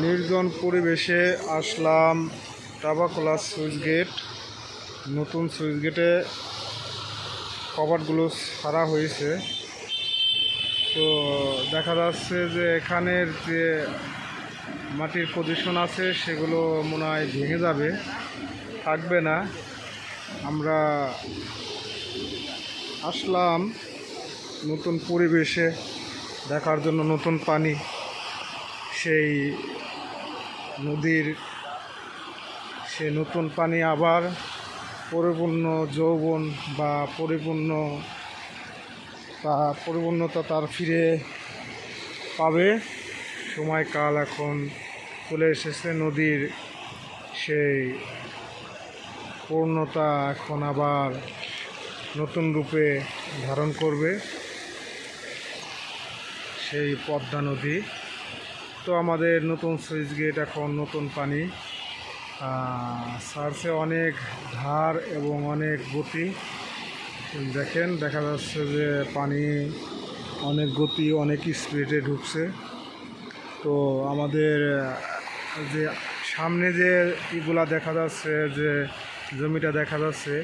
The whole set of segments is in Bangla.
নির্জন পরিবেশে আসলাম টাবাকোলা সুইচ গেট। নতুন সুইচ গেটে কভারগুলো ছাড়া হয়েছে। তো দেখা যাচ্ছে যে এখানের যে মাটির পজিশন আছে সেগুলো মনে হয় ভেঙে যাবে, থাকবে না। আমরা আসলাম নতুন পরিবেশে দেখার জন্য, নতুন পানি, সেই নদীর সে নতুন পানি আবার পরিপূর্ণ যৌবন বা পরিপূর্ণতা তার ফিরে পাবে। সময়কাল এখন চলে এসেছে, নদীর সেই পূর্ণতা এখন আবার নতুন রূপে ধারণ করবে, সেই পদ্মা নদী। তো আমাদের নতুন সুইচ গেট, এখন নতুন পানি সার্চে অনেক ধার এবং অনেক গতি। দেখেন, দেখা যাচ্ছে যে পানি অনেক গতি, অনেক স্পিডে ঢুকছে। তো আমাদের যে সামনে যে ইগুলা দেখা যাচ্ছে, যে জমিটা দেখা যাচ্ছে,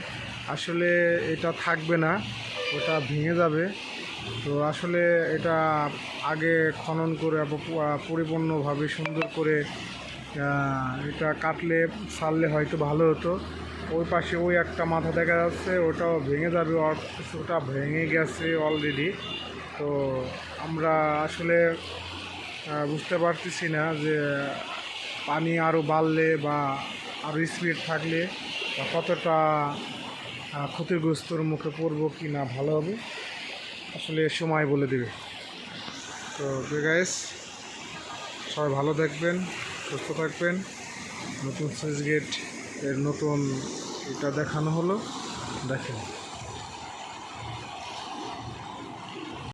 আসলে এটা থাকবে না, ওটা ভেঙে যাবে। তো আসলে এটা আগে খনন করে পরিপূর্ণভাবে সুন্দর করে এটা কাটলে ছাড়লে হয়তো ভালো হতো। ওই পাশে ওই একটা মাথা দেখা যাচ্ছে, ওটাও ভেঙে যাবে, কিছুটা ভেঙে গেছে অলরেডি। তো আমরা আসলে বুঝতে পারতেছি না যে পানি আরও বাড়লে বা আরও স্পিড থাকলে কতটা ক্ষতিগ্রস্তর মুখে পড়বো কি না, ভালো হবে আসলে সময় বলে দেবে। তো গাইস, সবাই ভালো থাকবেন, সুস্থ থাকবেন। নতুন সুইচ গেট এর নতুন এটা দেখানো হলো, দেখেন।